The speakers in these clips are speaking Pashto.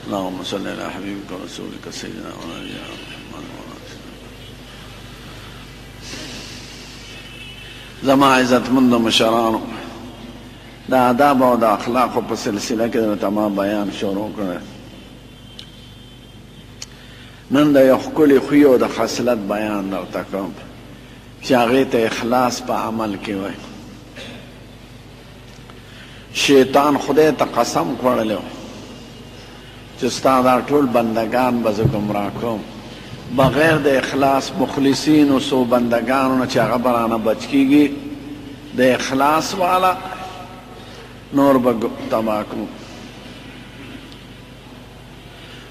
اللهم صل على حبيبك ورسولك سيدنا ونبينا محمد زما عزت مند مشرانو دا آداب او دا اخلاق په سلسله کې تمام بیان شروع کړل. نن د یو ښکلي خوی او د خصلت بیان درته کوم چې هغې ته اخلاص په عمل کې وایي. شیطان خدای ته قسم خوړلی چې ستا دا ټول بندگان به زه ګمراه کوم بغیر د اخلاص مخلصینو څو بندگانو نه چې هغه به رانه بچ کېږي د اخلاص والا نور به تباه کړو.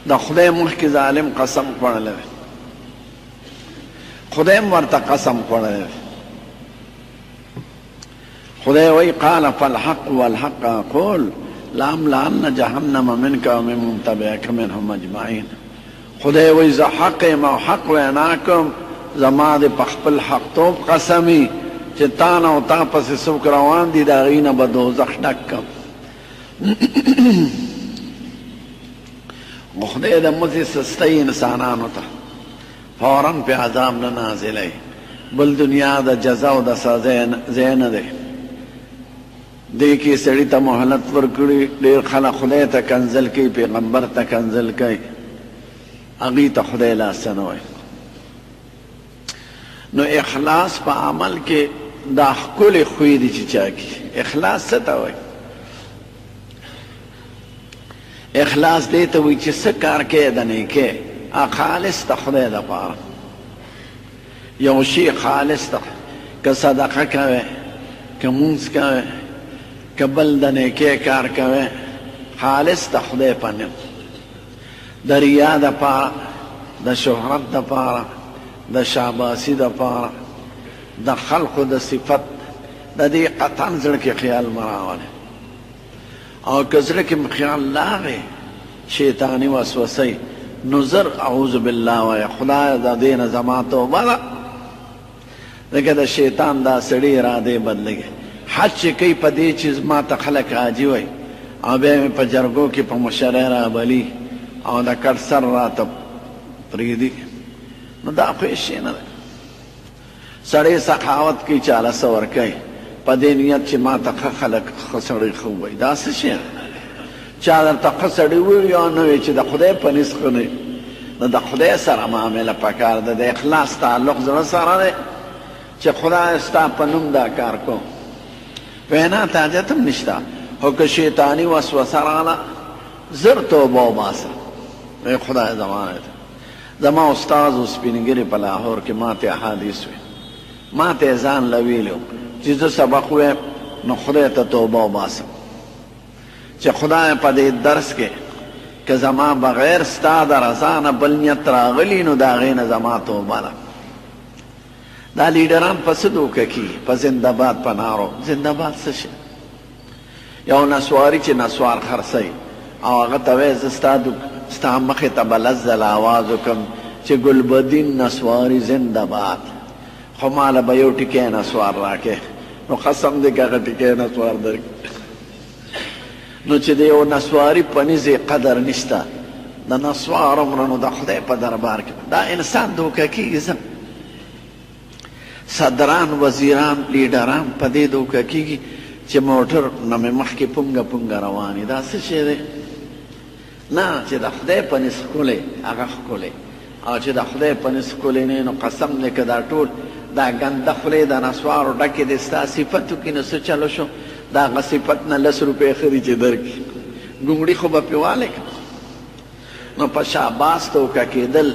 د خدای مخکې ظالم قسم خوړلی دی، خدای هم ورته قسم خوړلی دی. خدای وی قال فالحق والحق اقول لأملأن جهنم منك ومن تبعك منهم اجمعين. خدای وی زه حق یم او حق وینا کوم، زما د په خپل حقتوب قسمي چې تا نه او تا پسې څوک روان دي د هغوی نه به دوزخ ډک کړم. خدای د مزې سستۍ انسانانو ته فوراً پې عذاب نه نازلوي. بل دنیا د جزا او د سزا ځای نه دی. دې کې سړي ته مهلت ورکړي. ډېر خلک خدای ته کنځل کوي، پیغمبر ته کنځل کوي، هغوی ته خدای لاس نه وایي. نو اخلاص په عمل کې دا ښکلې خوی دي چې چا کې اخلاص څه ته وایي؟ اخلاص دې ته وایي چې څه کار کوې د نیکۍ خالص د خدای دپاره، یو شي خالص ته، که صدقه کوې، که مونځ کوې، که بل د نیکۍ کار کوې، خالص د خدای په نوم، د ریا دپاره، د شهرت دپاره، د شاباسي دپاره، د خلقو د صفت د دې قطعا زړه کې خیال مه راولئ. او که زړه کې خیال لاغې شیطاني وسوسئ نو زر اعوذ بالله وایه خدایه د دې نه زما توبه ده. ځکه د شیطان دا سړي ارادې بدلوي. حج چې کوي په دې چې ما ته خلک حاجي وایي او بیا مې په جرګو کې په مشرۍ رابلي او د کټ سر راته پرېږدي، نو دا خو هېڅ شی نه دی. سړی سخاوت کوي چاله څه ورکوي په دې نیت چې ما ته ښه خلک ښه سړی ښه ووایي. دا څه شی چا درته ښه سړی ووایي یا نه وایي چې د خدای په نس ښه نه نو د خدای سره معامله پکار ده. د اخلاص تعلق زړه سره دی چې خدای ستا په نوم دا کار کوم. وینا ته حاجت هم نشته، خو که شیطاني وسوسه راغله زر توبه وباسه. ای خدای زمانه ته زما استاد و سپینګري په لاهور کې ما ته احادیث وي، ما ته ځان له ویلو چې زه سبق ووایم نو خدای ته توبه وباسم چې خدای په دې درس کې که زما بغیر ستا د رضا نه بل نیت راغلی نو د هغې نه زما توبه ده. دا لیډران په څه دوکه کېږي؟ په زنده‌باد په نارو. زنده‌باد څه شي؟ یو نسواري چې نسوار خرڅوي او هغه ته وایي زه ستا مخې ته به لس ځله اواز وکړم چې ګلبدین نسواري زنده‌باد، خو ماله به یو ټیکۍ نسوار راکې. نو قسم دی که هغه ټیکۍ نسوار درکړي نو چې د یو نسواري په نزې قدر نشته د نسوار عمره نو د خدای په دربار کې دا انسان دوکه کېږي. صدران، وزیران، لیډران په دې دوکه کېږي چې موټر نه مې مخکې پونګه پونګه روانې. دا څه شی دی؟ نه، چې د خدای په نس ښکلی هغه ښکلی، او چې د خدای په نس ښکلی نه نو قسم دی که دا ټول دا ګنده خولې د نسوارو ډکې دی ستا صفتو کې نو څه چلو شو؟ د هغه صفت نه 10 روپۍ ښه دي چې درکړي، ګونګړي خو به پرې والی کړه. نو په شاباس دوکه کېدل،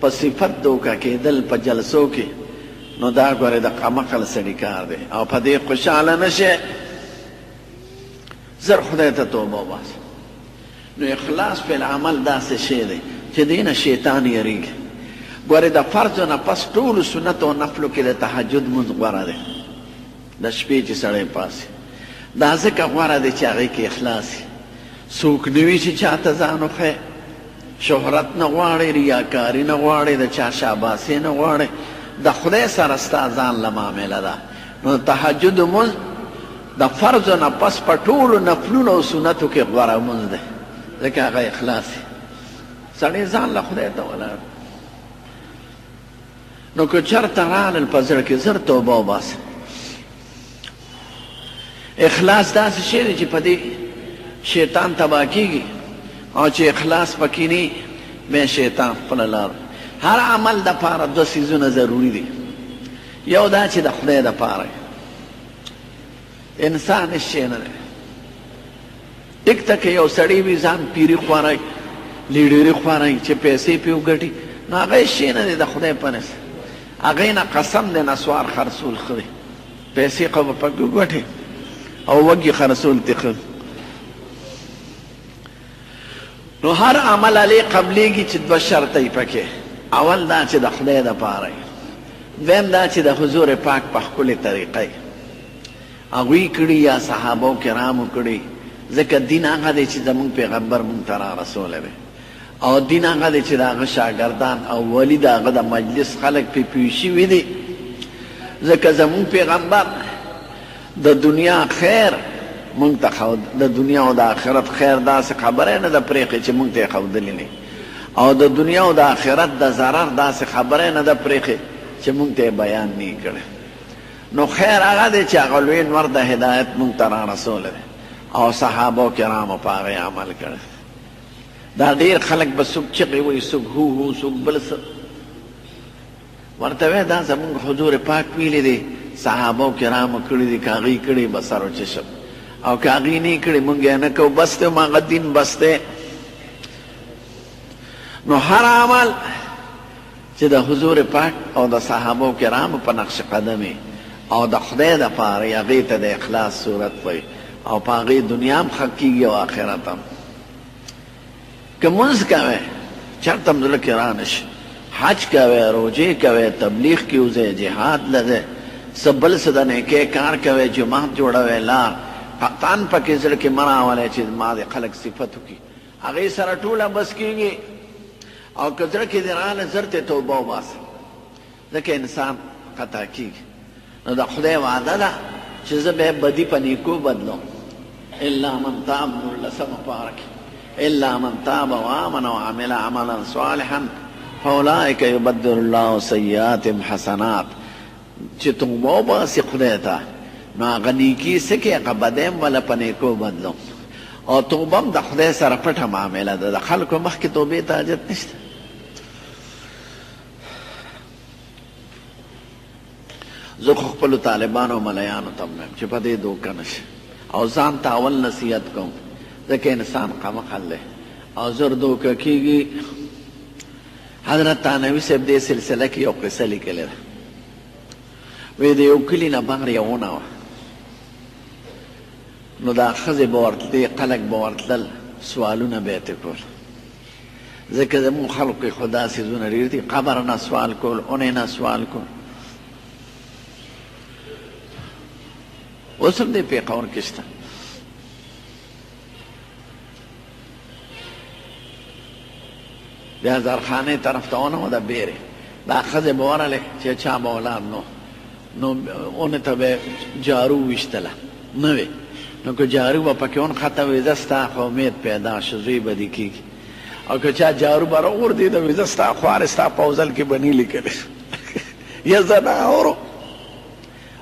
په صفت دوکه کېدل په جلسو کې نو دا ګورې د قمقل سړي کار دی. او په دې خوشحاله نه شې زر خدای ته توبه وباسه. نو اخلاص په عمل داسې شی دی چې دې نه شیطان یېرېږي. ګورې د فرضو نه پس ټولو سنت او نفلو کې د تهجد لمونځ غوره دی. د شپې چې سړی پاسي دا ځکه غوره دی چې هغې کې اخلاص وي. څوک نه وي چې چا ته ځان وښیې، شهرت نه غواړې، ریاکاري نه غواړې، د چا شاباسي نه غواړې، د خدای سره ستا ځان له معامله ده. نو تهجد لمونځ د فرضو نه پس په ټولو نفلونو او سنتو کې غوره لمونځ دی. ځکه هغه اخلاص سړی ځان له خدای ته ولاړ. نو که چېرته رالل په زړه کې زر توبه وباسه. اخلاص داسې شی دی چې په دې شیطان تباه کېږي، او چې اخلاص پکې نه بیا شیطان خپله لار. هر عمل دپاره دوه څیزونه ضروري دي. یو دا چې د خدای دپاره انسان هېڅ شی نه دی. ټیک ته که یو سړی وي ځان پیري خواری لیډري خواری چې پیسې پې وګټي، نو هغه هېڅ شی نه دی د خدای په نس. هغې نه قسم دی نسوار خرڅول ښه دی، پیسې خو به پکې وګټې او وږي خرڅول تې ښه. نو هر عمل علی قبلیږي چې دوه شرطه یې پکې. اول دا چې د خدای دپاره یې، دویم دا چې د حضور پاک په ښکلې طریقه یې هغوی کړي یا صحابو کرامو کړي. ځکه دین هغه دی چې زمونږ پیغمبر مونږ ته را رسولی دی، او دین هغه دی چې د هغه شاګردان او ولی د هغه د مجلس خلک پې پوه شوي دي. ځکه زمونږ پیغمبر د دنیا خیر مونږ ته د دنیا او د آخرت خیر داسې خبره نه ده پرېښې چې مونږ ته یې ښودلې نه، او د دنیا او د آخرت د ضرر داسې خبره نه ده پرېښې چې مونږ ته یې بیان نه کړی. نو خیر هغه دی چې هغه لوی نور د هدایت مونږ ته را رسولی دی، او صحابو کرامو په هغې عمل کړی. دا ډېر خلک به څوک چغې وایي، څوک هو هو، څوک بل څه. ورته وایه دا زمونږ حضور پاک ویلی دی، صحابو کرامو کړي دي، که هغې کړي به سر وچشم، او که هغې نه کړي مونږ یې نه کوو، بس دی هماغه دین بس دی. نو هر عمل چې د حضور پاک او د صحابو کرامو په نقش قدمې او د خدای دپاره یې، هغې ته د اخلاص صورت وایي، او په هغې دنیا هم ښه کېږي او آخرت هم. که مونځ کوئ چېرته هم زړه کې را نه شي، حج کوئ، روجې کوئ، تبلیغ کې وځئ، جهاد لځئ، څه بل څه د نیکۍ کار کوئ، جومات جوړوئ، لار قطعاً پکې زړه کې مه راولئ چې ما د خلک صفت وکړي. هغې سره ټوله بس کېږي. او که زړه کې دې راغله زر ته توبه وباسه، ځکه انسان خطا کېږي. نو د خدای وعده ده چې زه به بدي په نیکو بدلوم. الا من تاب، نولسمه پاره کې الا من تاب وآمن وعمل عملا صالحا فاولئک یبدل الله سیئاتهم حسنات. چې توبه وباسي خدای ته، نو هغه نیکي څه کې هغه بدۍ هم وله په نیکو بدلوم. او توبه هم د خدای سره پټه معامله ده، د خلکو مخکې توبې ته حاجت نشته. زه خو خپلو طالبانو ملیانو ته هم چې په دې دوکه نه شي، او ځان ته اول نصیحت کوم، ځکه انسان قمقل دی او زر دوکه کېږي. حضرت تانوي صاحب دې سلسله کې یو قصه لیکلې ده. وی د یو کلي نه بهر یو ونه وه، نو دا ښځې به ورتلې، خلک به ورتلل، سوالونه به یې ترې کول. ځکه زمونږ خلکو کې خو دا څیزونه ډېر دي، قبر نه سوال کول، اونې نه سوال کول. اوس هم دې پېښور کې شته. د هزارخانې طرف ته ونه وه د بیرې، دا ښځې به ورغلې چې چا به اولاد نو اونې ته به جارو ویشتله نه وې، نو که جارو به پکې ونښته وې زه ستا خو امید پیدا شو زوی به دې کېږي، او که چا جارو به راغورځېده وې زه ستا خوارې ستا په اوزل کې به نه لیکلې یا زناورو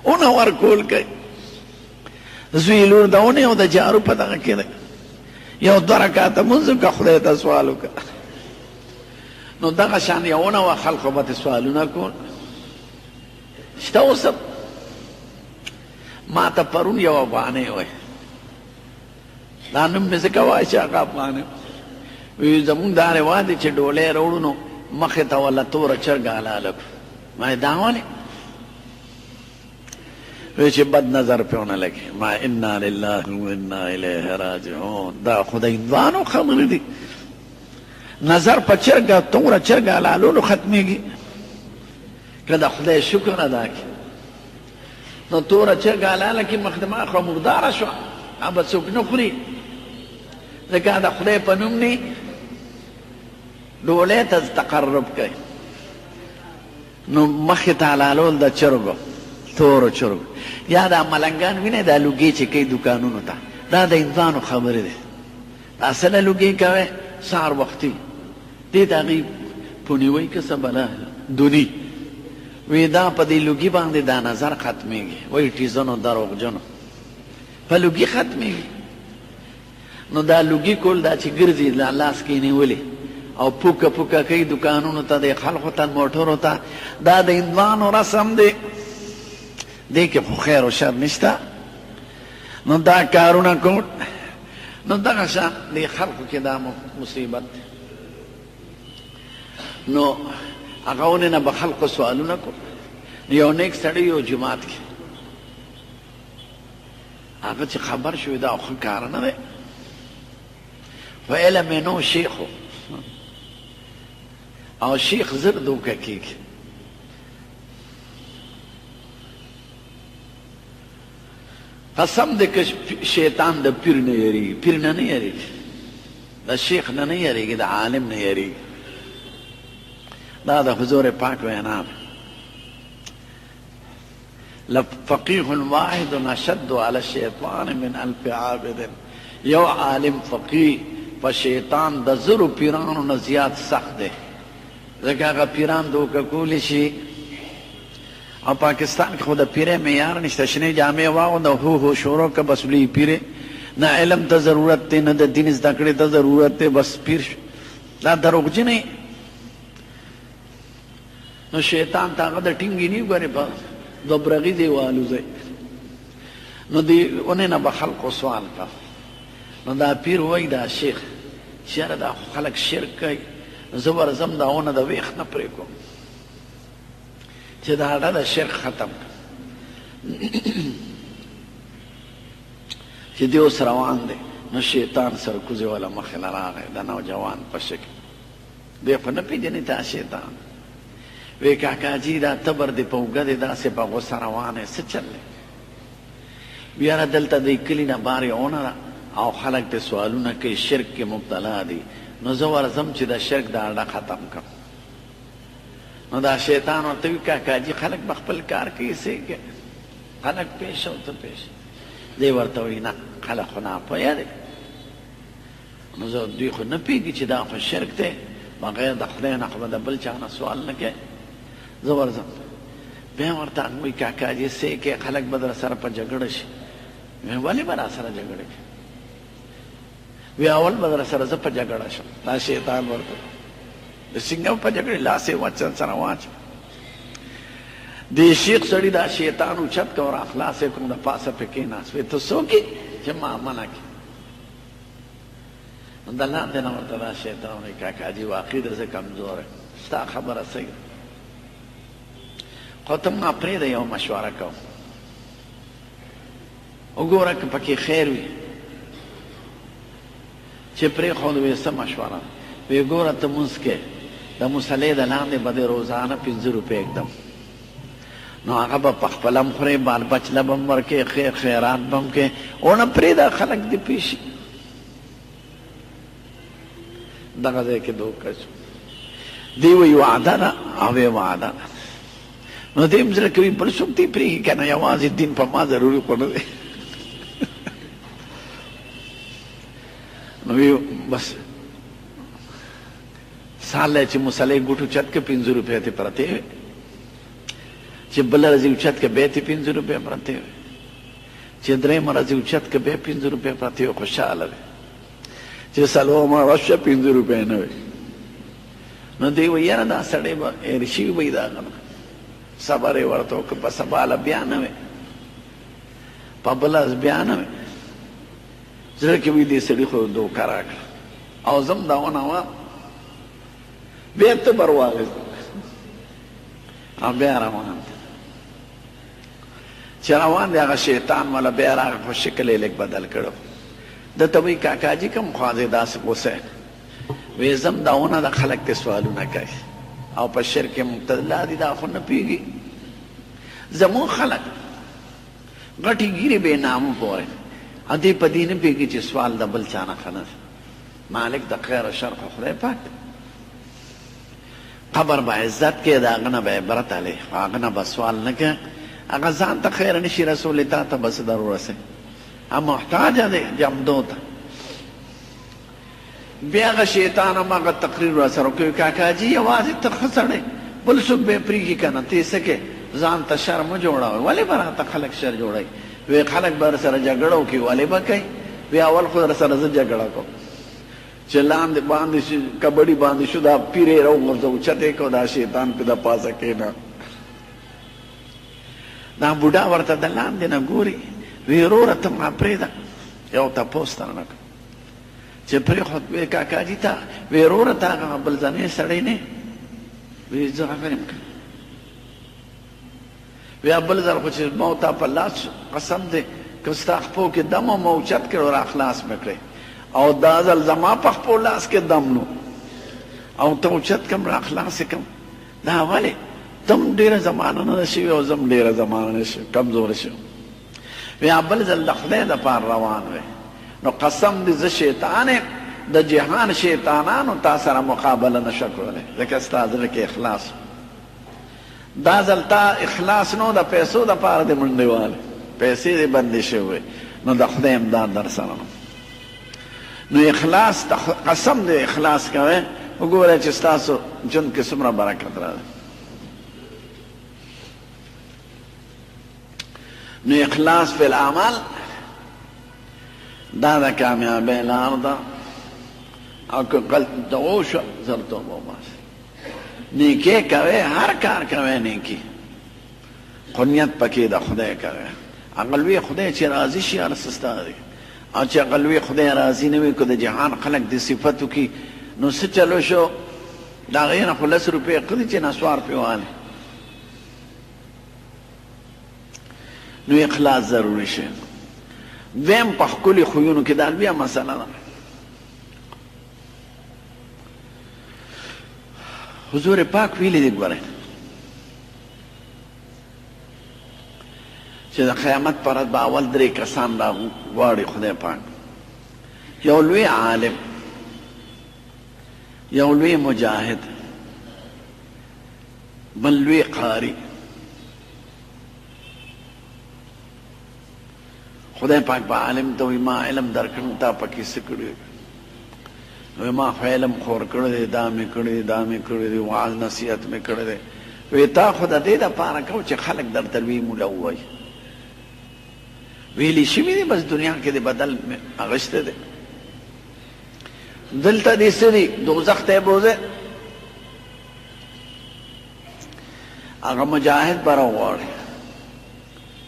اونه ورکول کوي. زوی لور د اونې او د جارو په دغه کې دی، یو دوه رکعته مونځ وکړه، خدای ته سوال وکړه. نو دغه شان یو ونه وه، خلکو به ترې سوالونه کول. شته اوس هم. ما ته پرون یو افغانۍ وایي، دا نوم مې ځکه وایي چې هغه افغانۍ وایي زمونږ دا رواج دی چې ډولۍ راوړو نو مخې ته وله توره چرګه حلاله کړو. ما دا ولې؟ وایي چې بد نظر پې ونه لګي. ما انا لله و انا الیه راجعون. دا خو د هندوانو خبرې دي. نظر په چرګه، توره چرګه حلالولو ختمېږي که د خدای شکر ادا کړي. نو توره چرګه حلاله کړي، مخدمه خو مرداره شوه، هغه به څوک نه خوري، ځکه د خدای په نوم نه ډولۍ ته تقرب کوي. نو مخې ته حلالول د چرګو، تورو چرګو، یا دا ملنګان وینئ دا لوګي چې کوي دوکانونو ته، دا د هندوانو خبرې دی. اصله لوګي کوي سار وختي دې دغې پونیوي که څه بلا دونی وی دا په دې لوګي باندې دا نظر ختمېږي وایي ټیزنو دروغجنو په لوګي ختمېږي نو دا لوګي کول دا چې ګرځي لاس کې نیولې او پوکه پوکه کوي دکانونو ته د خلکو ته موټرو ته دا د هندوانو رسم دی دې کې خو خیر او شر نشته نو دا کارونه کوم نو دغه شان د خلکو کې دا مصیبت نو هغه ونه نه به خلکو سوالونه کول یو نیک سړی یو جماعت کې هغه چې خبر شوی دا خو کار نه دی و علم یې نو شیخو او شیخ زر دوکه کېږي قسم دې که شیطان د پیر نه یریږي پیر نه یریږي د شیخ نه یریږي د عالم نه یریږي دا د حضور پاک وینا لفقیه واحد اشد علی الشیطان من الف عابد یو عالم فقیه په شیطان د زرو پیرانو نه زیات سخت دی ځکه هغه پیران دوکه کولی شي او پاکستان کې خو د پیرې معیار نشته شنې جامې واغونده هو هو شروع که بس لوی پیرې نه علم ته ضرورت دی نه د دین زده کړې ته ضرورت دی بس پیر دا دروغجنې نو شیطان ته هغه د ټینګې نه ګورې په دوبرغي دی والوځئ نو دې اونې نه به خلقو سوال کا نو دا پیر وایي دا شیخ چې یاره دا خلک شرک کوي زه ورځم دا اونه د ویښ نه پرېږدم چې دا ډله شرک ختم چې دی اوس روان دی نو شیطان سرکوزي والا مخې نه راغی د نوجوان په شکل دی خو نه پېژنې تا شیطان وی کاکاجي دا تبر دی په اوږه دی داسې په غوسه روان یې څه چل دی بیا دلته د کلي نه بارې اونه او خلک ته سوالونه کوي شرک کې مبتلا دي نو زه ورځم چې د شرک دا اړه ختم کړم نو دا شیطان ورته وي کاکاجي خلک به خپل کار کوي څه کې خلک پیش او ته پیش دی ورته وایي نه خلک خو ناپوهه دی نو زه دوی خو نه پوهېږي چې دا خو شرک دی بغیر د خدای نه خو به د بل چا نه سوال نه کوي زه ورځم بیا ورته وایي کاکاجي څه کې خلک به در سره په جګړه شي ولې به را سره جګړه کوي وی اول به در سره زه په جګړه شم دا شیطان ورته د څنګه په جګړې لاس یې وچن سره واچ دې شیخ سړي دا شیطان اوچت که او را خلاص یې کړم د پاسه پې کېناست وی ته څوک یې چې ما منع کړي نو د لاندې نه ورته دا شیطان وایي کاکاجي واقعي د زه کمزور یم ستا خبره صحیح ده خو ته ما پرېږده یو مشوره کوم وګوره که پکې خیر وي چې پرېښود وی څه مشوره وی ګوره ته مونځ کې د مصلې د لاندې به دې روزانه 5 روپۍ ږدم نو هغه به په خپله هم خورې بال بچله به هم ورکې خیر خیرات به هم کې ونه پرېږده خلک دې پیشي دغه ځای کې دوکه شو دی وایي وعده ده او وی وعده ده نو دې هم زړه کوي بل څوک دې پرېږي که نه یوازې دین په ما ضروري خو نه دی نو وی بس ساله چې مصلی ګوټو چت کې 5 روپۍ ته پرته وي چې بل ورځې اوچت کې بیا ته 5 روپۍ پرته وي چې درېیمه ورځې اوچت کې بیا 5 روپۍ پرته وي خوشحاله وي چې څلورمه ورځ شوه 5 روپۍ نه وي نو دی وایي یاره دا سړی به هېر شوي وایي دا صبر یې ورته وکړه په سباله بیا نه وي په بله ورځ بیا نه وي زړه کې وایي دې سړي خو دوکه راکړه او زه هم دا ونوه بیا تبر واخیست او بیا روان چې روان دی هغه شیطان والا بیا راغی خو شکل یې لږ بدل کړو ده ته وایي کاکاجي کوم خوا دی داسې غوسه وی زم داونه د خلک ته سوالونه کوي او په شرک مبتلا دي دا خو نه پوهېږي زمون خلک غټې ګیرې بې نامه پورې او دې په دې نه پوهېږي چې سوال د بل چا نه ښه نه مالک د خیر و شر خو خدای پاک قبر به عزت کې د هغه نه به عبرت هلې هغه نه به سوال نه کوي هغه ځان ته خیر نشي رسولی تا ته بس در ورسوي محتاجه دی جمدو ته بیا هغه شیطان هم هغه تقریر راسره کوي کاکاجي یوازې ته ښه سړی بل څوک به یې پرېږي که نه ته یې څه کې ځان ته شر مه جوړوئ ولې به راته خلک شر جوړوي وی خلک به رسره جګړه وکړي ولې به کوي وی اول خو رسره زه جګړه کوم چې لاندې باندې شي کبډي باندې شو دا پیر یې راوغورځوو چتې کو دا شیطان پې د پاسه کېنه دا بوډا ورته د لاندې نه ګوري وی وروره ته ما پرېږده یو تپوس ترنه کړه چې پرېښود وی کاکاجي تا وی وروره تا هغه بل ځنې سړی نه وی زه هغه یم که وی بل ځل خو چې ما تا په لاس قسم دی که ستا خپو کې دم او ما اوچت کړ او را خلاص مې کړی او دا ځل زما په خپو لاس کې دم نو او ته اوچت کم را خلاص کم دا ولې تم ډېره زمانه نه ده شوې او زم ډېره زمانه نه شوې کمزوره شو وی بل ځل د خدای دپاره روان وی نو قسم دې زه شیطان یم د جهان شیطانانو تا سره مقابله نشه کولی ځکه ستا زړه کې اخلاص دا ځل تا اخلاص نو د پیسو دپاره دې منډې والې پیسې دې بندې شوې نو د خدای امداد در سره نو اخلاص قسم دې اخلاص کوئ وګورئ چې ستاسو ژوند کې څومره برکت راځي نو اخلاص فی العمل دا د کامیابۍ لار ده او که قلب دغو شو زر توبه وباسئ نیکي کوئ هر کار کوئ نیکي خو نیت پکې د خدای کوئ هغه لوی خدای چې راضي شي هر څه ستا دی او چې هغه لوی خدای راضي نه وي که د جهان خلک دې صفت وکړي نو څه چلو شو د هغې نه خو 10 روپۍ ښه دي چې نسوار پرې والي نو اخلاص ضروري شي دویم په ښکلي خویونو کې دا لویه مسله ده حضور پاک ویلي دي ګورئ چې د قیامت پر ورځ به اول 3 کسان را غواړي خدای پاک یو لوی عالم یو لوی مجاهد بل لوی قاری خدای پاک به عالم ته وایي ما علم درکړم تا پکې څه کړي وایي ما خو علم خور کړی دی دا مې کړی دی دا مې کړی دی وعظ نصیحت مې کړی دی وایي تا خو د دې دپاره کوو چې خلک درته لوی مولا ووایي ویلی شوي دي بس دنیا کې د بدل اغشته دی دلته دې څه دي دوزخ ته یې بوځې هغه مجاهد به راغواړي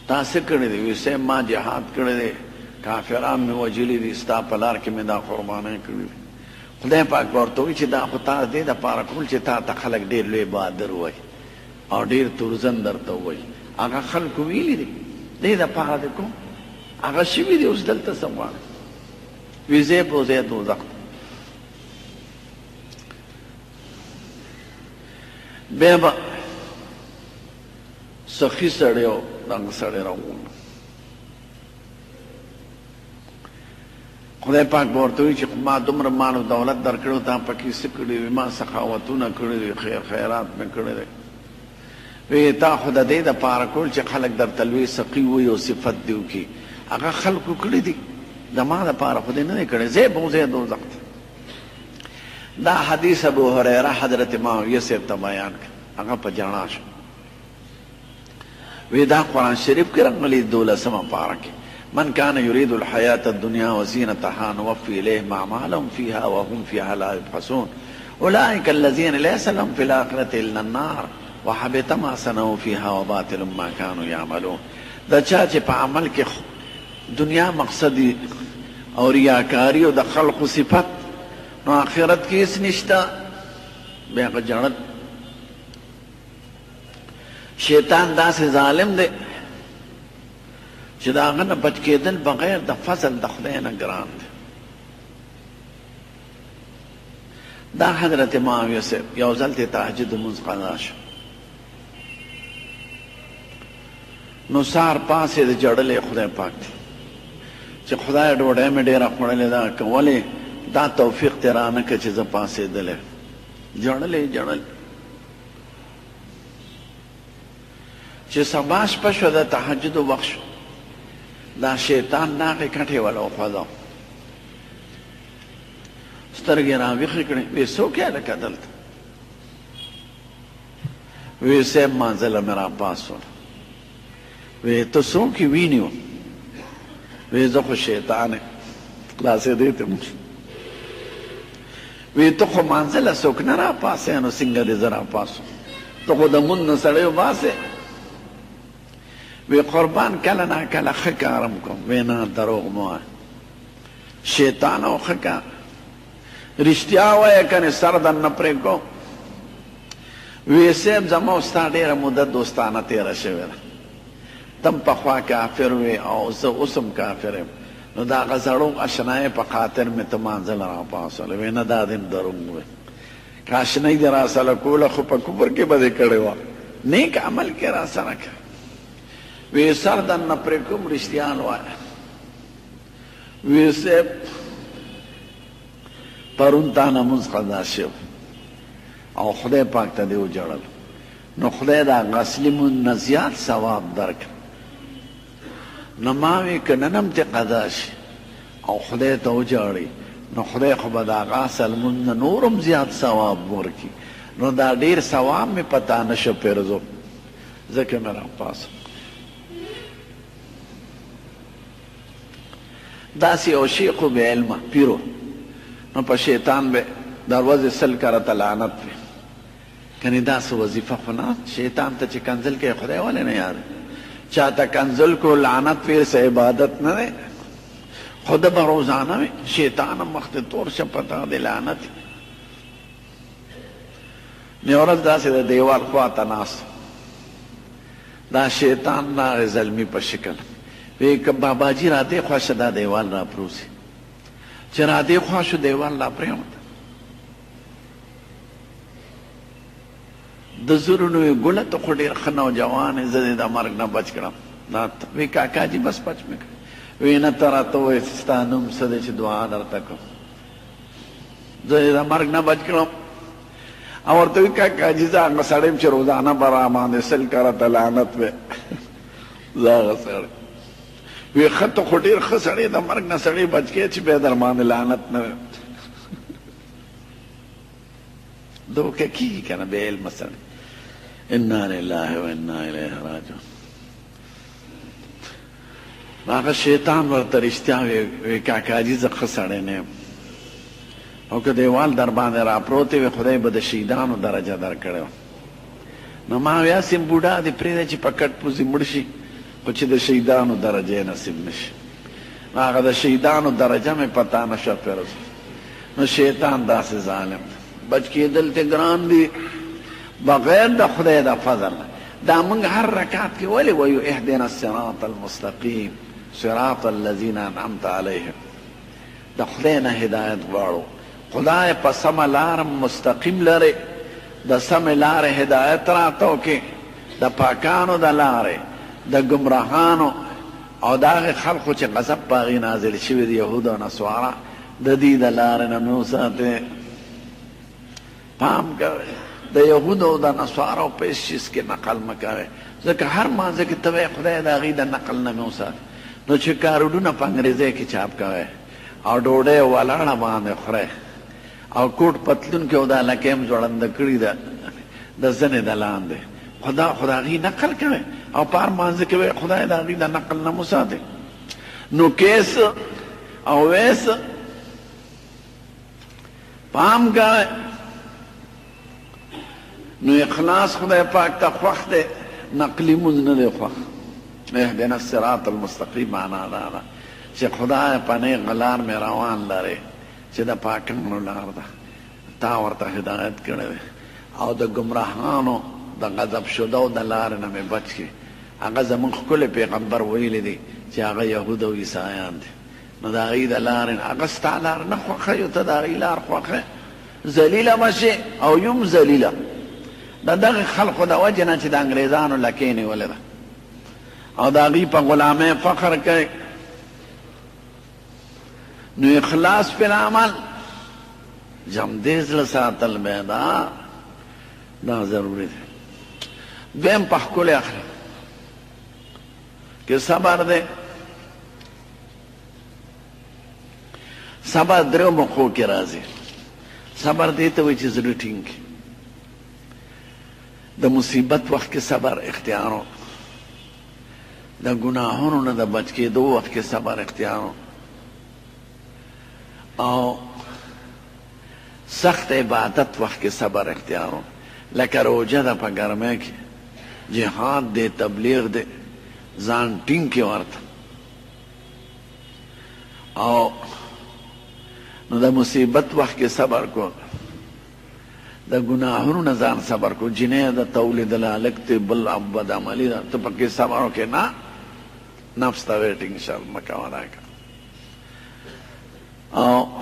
تا څه کړی دی وایي صاحب ما جهاد کړی دی کافران مې وژلي دي ستا په لار کې مې دا قربانۍ کړي دي خدای پاک به ورته وایي چې دا خو تا دې دپاره کول چې تا ته خلک ډېر لوی بهادر وایي او ډېر تورزن درته وایي هغه خلکو ویلي دي دې دپاره دې کوم هغه شوي دي اوس دلته څه غواړي وایي ځې بوځې دوزخ ته بیا به سخي سړی او دغه سړی راووړي خدای پاک به ورته وایي چې ما دومره مال او دولت درکړی تا پکې څه کړي وي ما سخاوتونه کړي دي خیرات مې کړی دی وایي تا خو د دې دپاره کول چې خلک درته لوی سقي وایي او صفت دې وکړي هغه خلکو کړي دي زما دپاره خو دې نه دی کړی ځې بوځې دوزخ ته دا حدیث ابو هریره حضرت معاویه صاحب ته بیان کړ هغه په جاڼا شو وی دا قرآن شریف کې راغلي 12مه پاره کې من كان يريد الحياة الدنيا وزينتها نوفي إليهم أعمالهم فيها وهم فيها لا يبخسون أولئك الذين ليس لهم في الآخرة إلا النار وحبط ما صنعوا فيها وباطل ما كانوا يعملون دا چا چې په عمل کې دنیا مقصدی او ریاکاری او د خلقو صفت نو آخرت کې هیڅ نشته بیا هغه جنت شیطان داسې ظالم دی چې د هغه نه بچ کېدل بغیر د فضل د خدای نه ګران دی دا حضرت معاویه صاحب یو ځل ته تهجد لمونځ قضا شو نو سهار پاڅېد ژړلی خدای پاک دی چې خدای ډوډۍ مې ډېره خوړلې ده که ولې دا توفیق دې رانه کړه چې زه پاڅېدلی ژړلی ژړلی چې سبا شپه شوه د تهجدو وخت شو دا شیطان ناغې کټې وله وخوځو سترګې راویښې کړې. وی څوک یې لکه دلته؟ وی صاحب مانځله مې راپاڅول. وی ته څوک یې؟ وینیو. وی زه خو شیطان یم. خلاصېدی ته موږ. وی ته خو مانځله څوک نه راپاسې نو څنګه دې زه راپاسم؟ ته خو د مونځ نه سړی وباسې. وی قربان کله نا کله ښه کارم کوم. وی نه دروغ مه وایه، شیطان او ښه کار رښتیا وایه کنې سر درنه پرېږدو. وی صاحب زما او ستا ډېره موده دوستانه تېره شوې ده. تم پخوا کافر وی او زه اوس هم کافر یم، نو د هغه زړو اشنایۍ په خاطر مې ته مانځله راپاڅوله. وی نه دا دې هم دروغ وی، که اشنایي دې راسره کوله خو په کفر کې به دې کړې وه، نیک عمل کې راسره کړه. وی سر درنه پرېږدم رښتیا وایه. وی صاحب پرون تا نه مونځ قضا شو او خدای پاک ته دې وجړل، نو خدای د هغه اصلي مونځ نه زیات ثواب درکړه. نو ما وی که نن هم دې قضا شي او خدای ته وجاړي، نو خدای خو به د هغه اصل مونځ نه نور هم زیات ثواب ورکړي. نو دا ډېر ثواب مې په تا نشه پېرزو، ځکه مې راپاڅم. داسې یو شیخ و بې علمه پیرو، نو په شیطان به در ورځې 100 کرته لعنت وي. کنې داسې وظیفه خو نه، شیطان ته چې کنځل کوي خدای ولې نه یاد؟ چا ته کنځل کو لعنت وي څه عبادت نه دی، خود به روزانه وي. شیطان هم مخ ته تور شه پته د لعنت. یوه ورځ داسې د دیوال خوا ته ناست، دا شیطان راغی زلمي په شکل. وی که باباجي را دې خوا شه دا دیوال را پروسي. چې را دې خوا شو دیوال را پرېوت. د زرونو یې ګله ته خو ډېر ښه نوجوان یې، زه دې د مرګ نه بچ کړم. وی کاکا جي بس بچ مې کړ. وی نه ته راته ووایې ستا نوم څه دی چې دعا درته کوم، زه دې د مرګ نه بچ کړم. او ورته وی کاکا جي زه هغه سړی یم چې روزانه به را باندې 100 کرته لعنت وی. زه هغه سړی. وی ښه ته خو ډېر ښه سړی، د مرګ نه سړی بچ کې چې بیا در باندې لعنت نه وی. دوکه کېږي که نه بې علمه سړی. انا لله و انا الیه راجعون. هغه شیطان ورته رښتیا وی کاکاجي زه ښه سړی نه یم، او که دیوال در باندې را پروت وي خدای به د شهیدانو درجه درکړې وه. نو ما وی هسې بوډا دې پرېږده چې په کټ پوزې مړ شي، خو چې د شهیدانو درجه یې نصیب نه شي. نو هغه د شهیدانو درجه مې په تا نشه پېرزو. نو شیطان داسې ظالم دی، بچ کېدل ته ګران دي بغیر د خدای د فضل. دا موږ هر رکعت کې ولې وایو اهدنا الصراط المستقیم صراط الذین انعمت علیهم؟ د خدای نه هدایت غواړو. خدای په سمه لاره مستقیم لرې، د سمې لارې هدایت راته وکړي، د پاکانو د لارې، د ګمراهانو او د هغې خلقو چې غضب په هغې نازل شوي د یهودو او نصوارا، د دې د لارې نه مې وساتې. پام کوئ، د یهودو او د نصوارو په هېڅ چیز کې نقل مه کوئ، ځکه هر مانځه کې ته وایې خدای د هغې د نقل نه مې وساتې. نو چې کارډونه په انګریزۍ کې چاپ کوئ او ډوډۍ ولاړه باندې خورئ او کوټ پتلون کې او دا لکۍ هم ځوړنده کړي ده د زنې د لاندې، خو د هغې نقل کوئ او په هر مانځه کې وایې خدای د هغې د نقل نه مو ساتې. نو کیس او ویس پام کوئ. نو اخلاص خدای پاک ته خوښ دی، نقلي مونځ نه دی خوښ. اهدنا الصراط المستقیم معنا دا ده چې خدای په نیغه لار مې روان لرې چې د پاکانو لار ده، تا ورته هدایت کړی دی، او د ګمراهانو د غضب شدو د لارې نه مې بچ کړي. هغه زموږ ښکلی پیغمبر ویلی دی چې هغه یهود او عیسایان دي. نو د هغې د لارې نه هغه ستا لار نه خوښوي او ته د هغې لار خوښوې، ذلیله به شې او یم ذلیله. د دغه خلقو د وجې نه چې د انګریزانو لکۍ نیولې ده او د هغې په غلامۍ فخر کوي. نو اخلاص په عمل جمدې زړه ساتل بیا دا ضروري دی. دویم په ښکلي اخلاق کې صبر دی. صبر دریو موقعو کې راځي. صبر دې ته وایي چې زړه ټینګ کړي. د مصیبت وخت کې صبر اختیارو، د ګناهونو نه د بچ کېدو وخت کې صبر اختیارو، او سخت عبادت وخت کې صبر اختیارو. لکه روجه ده په ګرمۍ کې، جهاد دی، تبلیغ دی، ځان ټینګ کې ورته. او نو د مصیبت وخت کې صبر کو، د ګناهونو نه ځان صبر کو. جنۍ د تولیدله هلک دی، بل بد عملي ده، ته پکې صبر وکړې نه، نفس ته ویې ټینګ شه، مه کوه دا کار. او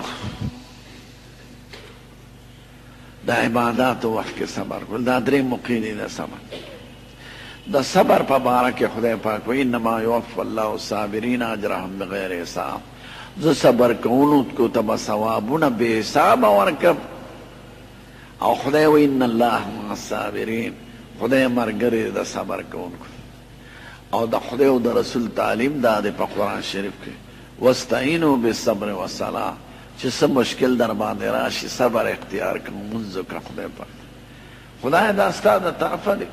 د عباداتو وخت کې صبر کول، دا درې موقع دي د صبر. د صبر په باره کې خدای پاک وایي انما یوفی الله الصابرین اجرهم بغیر حساب. زه صبر کوونکو ته به ثوابونه بې حسابه ورکړم. او خدای وایي ان الله مع الصابرین، خدای ملګری د صبر کوونکو. او د خدای او د رسول تعلیم دا دی په قرآن شریف کې، واستعینوا بالصبر والصلاة، چې څه مشکل در باندې راشي صبر اختیار کړه، لمونځ وکړه. خدای پاک خدای دا ستا د طرفه دی،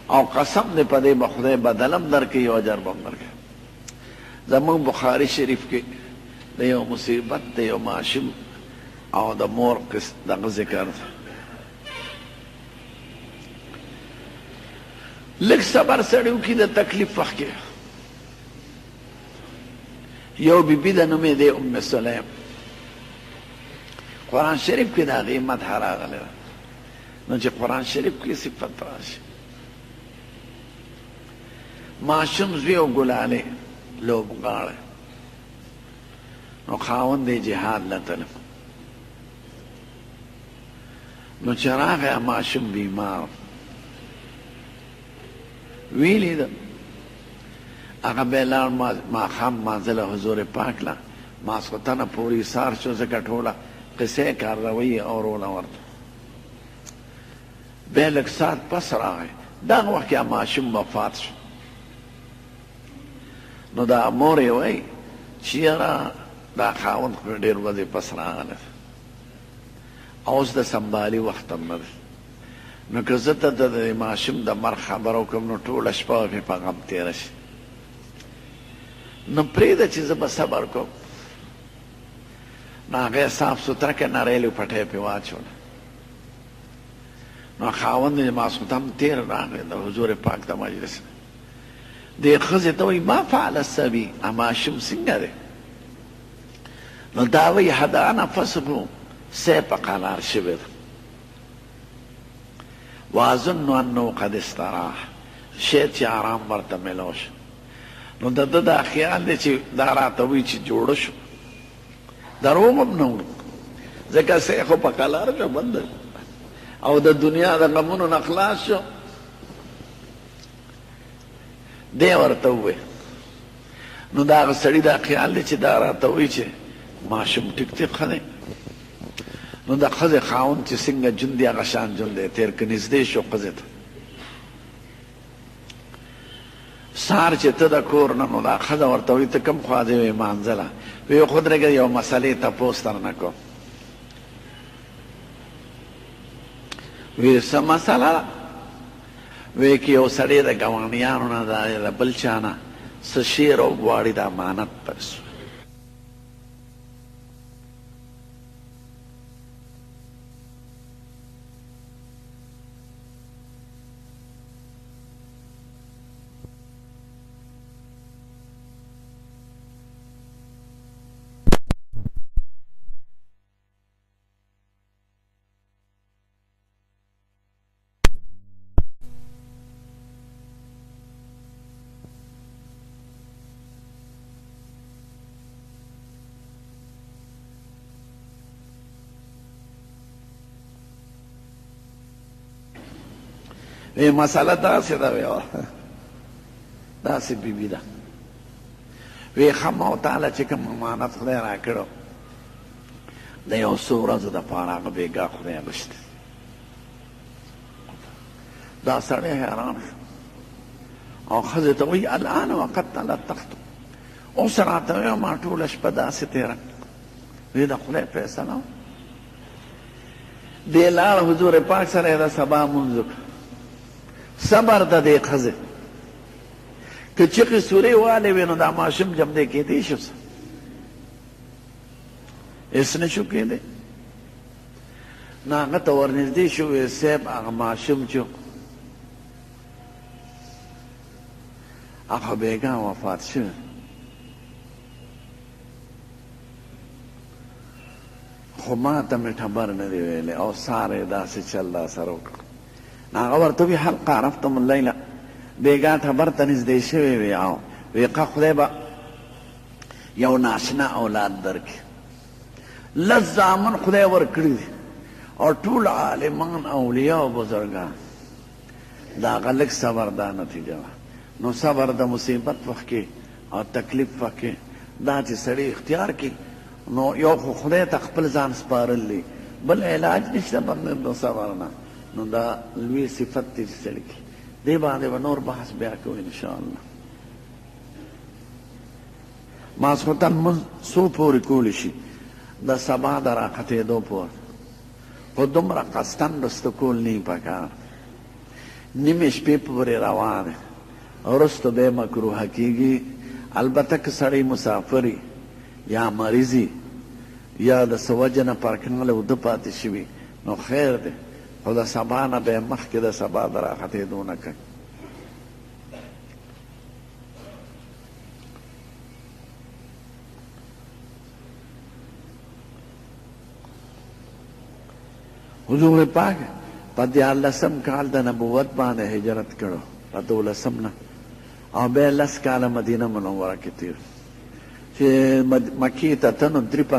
او قسم دی په دې به خدای بدلم درکوي او اجر به هم درکوي. زمونږ بخاري شریف کې د یو مصیبت د یو ماشوم او د مور دغه ذکر دی. لږ صبر سړی وکړي د تکلیف وخت کې. یو بیبي د نوم یې دی ام سلیم، قرآن شریف کې د هغې مدح راغلی ده. نو چې قرآن شریف کې صفت راشي، ماشوم زوی او ګلالۍ لوبغاړی، نو خاوند یې جهاد له تللی. نو چې راغی ماشوم بیمار، ویلی ده هغه به یې لاړ ماښام مانځه له حضور پاک له ماسخوتنه پورې ایثار شو، ځکه ټوله قصې کاروي اوروله ورته. بیا لږ ساعت پس راغی، دغه وخت کې ماشوم وفات شو. نو دا مور یې وایي چې یاره دا خاوند خو ډېر ورځې پس راغلی، اوس د سنبالي وخت هم نه دی. نو که زه ته د ماشوم د مرګ خبره وکړم نو ټوله شپه به مې په غم تېره شي. نو پرېږده چې زه به صبر کوم. نو هغې صاف سوتره کې نریلې پټۍ پې واچوله. نو خاوند یې ماسخوتن تېر راغی د حضور پاک د مجلس. دې ښځې ته وایي ما فعل الصبي، ماشوم څنګه دی؟ نو دا وایي هدا نفسه، سی په قرار شوی ده. واظن انه قد استراح، شاید چې آرام ورته میلاو شو. نو د ده دا خیال دی چې دا راته وایي چې جوړه شو. دروغ هم نه وړو، ځکه سی خو په قرار شو بند او د دنیا د غمونو نه خلاص شو. دی ورته ووایي. نو د هغه سړي دا خیال دی چې دا راته وایي چې ماشوم ټیک ټیک ښه دی. نو د ښځې خاوند چې څنګه ژوند دی هغه شان ژوند دی تېر که نږدې شو ښځې ته. سهار چې ته د کور نه نو دا ښځه ورته وایي ته کوم خوا ځې؟ وایي مانځله. وایي خو درېږه یو مسلې تپوس درنه کوم. وایي څه مسله ده؟ وایي که یو سړی د ګاونډیانو نه د بل چا نه څه شی راوغواړي د امانت پس، وی مسئله داسې ده، وی داسې بیبي ده. وی ښه ما تعالی چې کوم امانت خدای راکړو د یو څو ورځو دپاره هغه بېګاه خدای غوښتي. دا سړی حیران شو او ښځې ته وایي الان وقد تلطفتم، اوس راته وایه ما ټوله شپه داسې تېره. وی د خدای فیصله دی لاړ حضور پاک سره د سبا مونځ وکړ. صبر د دې ښځې که چغې سورې والې وې نو دا ماشوم جمدی کېدی شو هېڅ نه شو کېدی. نو هغه ته ورنږدې شو ویې صاحب هغه ماشوم چې هغه بیګا وفات شوی خو ما ته مې خبر نه دی ویلی او سهار یې داسې چل دا سره وکړ. نو هغه ورته وي حلقه عرفتم اللیله بیګا خبر ته نږدې شوی وي او وی که خدای به یو ناشنا اولاد درکړي. لس زامن خدای ورکړي دي او ټول عالمان اولیاء او بزرګان د هغه لږ صبر دا نتیجه وه. نو صبر د مصیبت وخت کې او تکلیف وخت کې دا چې سړی اختیار کړي نو یو خو خدای ته خپل ځان سپارلی بل علاج نشته بغیر د صبر نه. نو دا لوی صفت دی چې سړي کې دې باندې به نور بحث بیا کوو انشاءالله. ماسخوتن مونځ څو پورې کولی شي د سبا د راختېدو پورې خو دومره قصدن رسته کول نه پکار. نیمې شپې پورې روانې وروسته به یې مکروهه کېږي. البته که سړی مسافري یا مریضي یا د څه وجه نه پارکنګ له اوده پاتې شوي نو خیر دی خو د سبا نه به یې مخکې د سبا د راختېدو نه کوي. حضور پاک په 14 کال د نبوت باندې هجرت کړو په 12 نه او بیا 10 کاله مدینه منوره کې تیر چې مکې ته ته نو 53